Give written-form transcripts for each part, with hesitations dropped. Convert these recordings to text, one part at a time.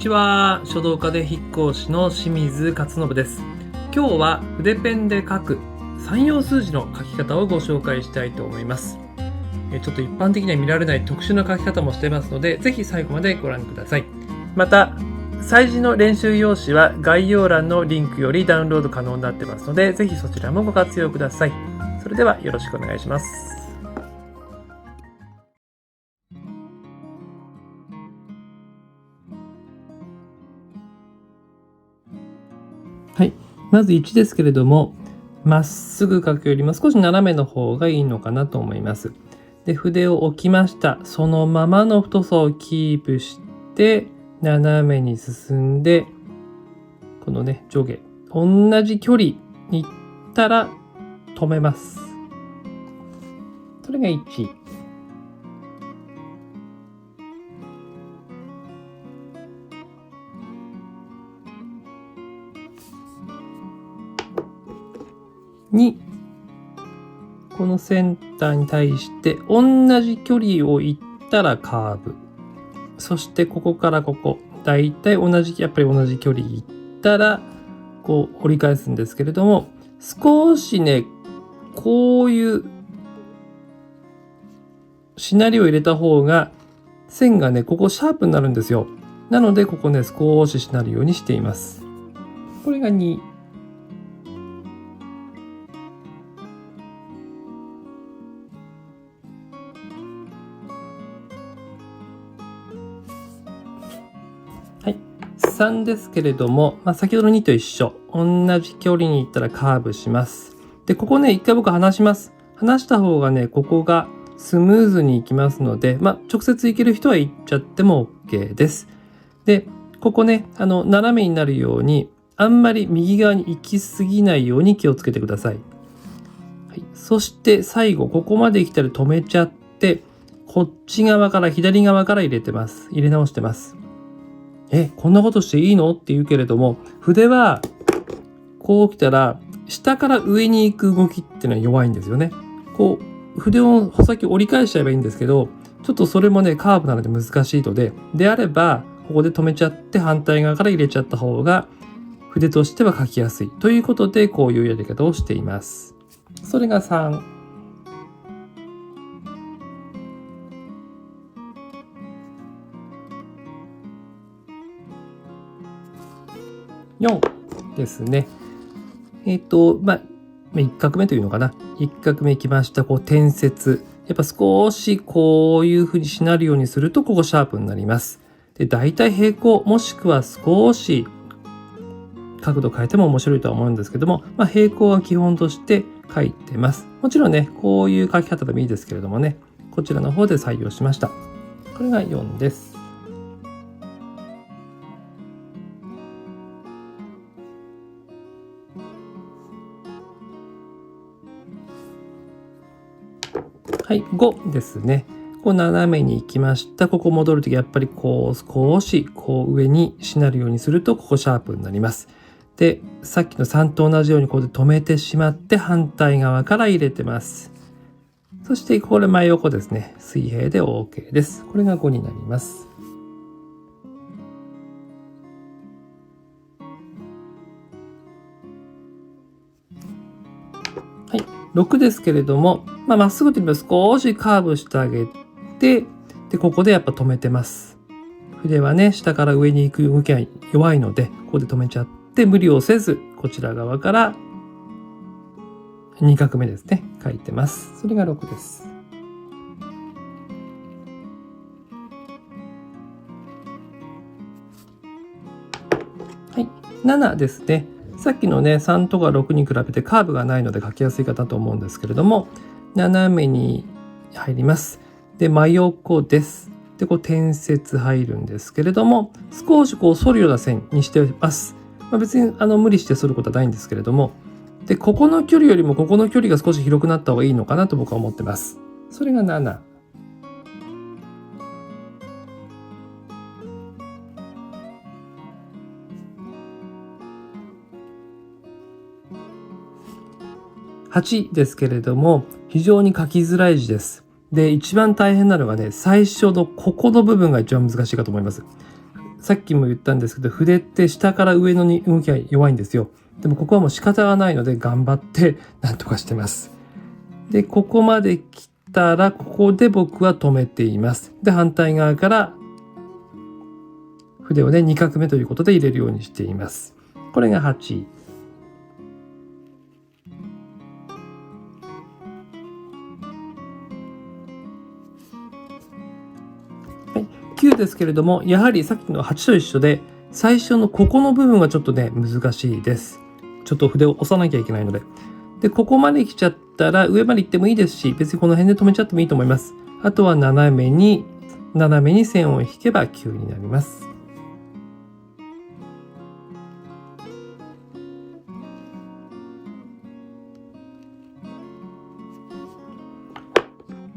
ちは。書道家で筆講士の清水勝信です。今日は筆ペンで書く三要数字の書き方をご紹介したいと思います。ちょっと一般的には見られない特殊な書き方もしていますので、ぜひ最後までご覧ください。また、催字の練習用紙は概要欄のリンクよりダウンロード可能になってますので、ぜひそちらもご活用ください。それではよろしくお願いします。はい。まず1ですけれども、まっすぐ書くよりも少し斜めの方がいいのかなと思います。で、筆を置きました。そのままの太さをキープして、斜めに進んで、このね、上下、同じ距離に行ったら止めます。それが1。2、このセンターに対して同じ距離を行ったらカーブ。そしてここからここ、だいたいやっぱり同じ距離行ったらこう折り返すんですけれども、少しね、こういうしなりを入れた方が線がね、ここシャープになるんですよ。なのでここね、少ししなるようにしています。これが2。はい、3ですけれども、先ほどの2と一緒。同じ距離に行ったらカーブします。で、ここね、一回僕離します。離した方がね、ここがスムーズに行きますので、直接行ける人は行っちゃっても OK です。で、ここね、斜めになるように、あんまり右側に行き過ぎないように気をつけてください。はい、そして最後、ここまで来たら止めちゃって、こっち側から左側から入れ直してます。こんなことしていいのって言うけれども、筆はこう来たら下から上に行く動きっていうのは弱いんですよね。こう筆を穂先を折り返しちゃえばいいんですけど、ちょっとそれもねカーブなので難しいので、であればここで止めちゃって反対側から入れちゃった方が筆としては書きやすいということで、こういうやり方をしています。それが3。4ですね。1画目というのかな。1画目いきました。こう点節。やっぱ少しこういう風にしなるようにすると、ここシャープになります。で、大体平行、もしくは少し角度変えても面白いとは思うんですけども、平行は基本として書いてます。もちろんね、こういう書き方でもいいですけれどもね、こちらの方で採用しました。これが4です。はい、5ですね。こう斜めに行きました。ここ戻るときやっぱりこう少しこう上にしなるようにすると、ここシャープになります。で、さっきの3と同じようにここで止めてしまって反対側から入れてます。そしてこれ真横ですね。水平で OK です。これが5になります。はい、6ですけれども、まっすぐというよりも少しカーブしてあげて、で、ここでやっぱ止めてます。筆はね、下から上に行く動きが弱いので、ここで止めちゃって、無理をせず、こちら側から2画目ですね、書いてます。それが6です。はい、7ですね。さっきのね、3とか6に比べてカーブがないので書きやすいかなと思うんですけれども、斜めに入ります。で、真横です。で、こう点節入るんですけれども、少しこう反るような線にしてます。別に無理して反ることはないんですけれども、で、ここの距離よりもここの距離が少し広くなった方がいいのかなと僕は思ってます。それが7。8ですけれども、非常に書きづらい字です。で、一番大変なのがね、最初のここの部分が一番難しいかと思います。さっきも言ったんですけど、筆って下から上のに動きが弱いんですよ。でもここはもう仕方がないので頑張ってなんとかしてます。で、ここまで来たら、ここで僕は止めています。で、反対側から筆をね、2画目ということで入れるようにしています。これが8。はい、9ですけれども、やはりさっきの8と一緒で、最初のここの部分はちょっとね、難しいです。ちょっと筆を押さなきゃいけないので。で、ここまで来ちゃったら、上まで行ってもいいですし、別にこの辺で止めちゃってもいいと思います。あとは斜めに線を引けば9になります。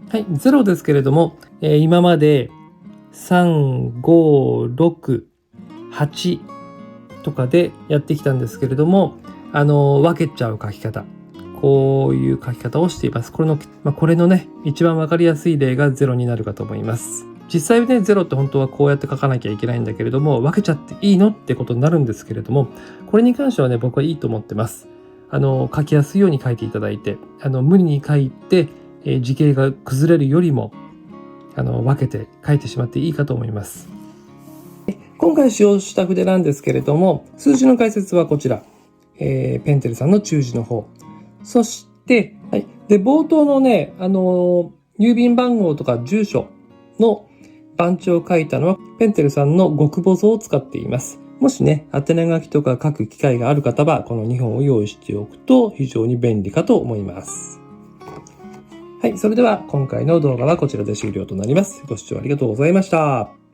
はい、0ですけれども、今まで3、5、6、8とかでやってきたんですけれども、分けちゃう書き方。こういう書き方をしています。これのね、一番わかりやすい例が0になるかと思います。実際ね、0って本当はこうやって書かなきゃいけないんだけれども、分けちゃっていいのってことになるんですけれども、これに関してはね、僕はいいと思ってます。書きやすいように書いていただいて、無理に書いて、字形が崩れるよりも、分けて書いてしまっていいかと思います。今回使用した筆なんですけれども、数字の解説はこちら、ペンテルさんの中字の方。そして、はい。で、冒頭のね、郵便番号とか住所の番地を書いたのは、ペンテルさんの極細を使っています。もしね、宛名書きとか書く機会がある方は、この2本を用意しておくと非常に便利かと思います。はい。それでは今回の動画はこちらで終了となります。ご視聴ありがとうございました。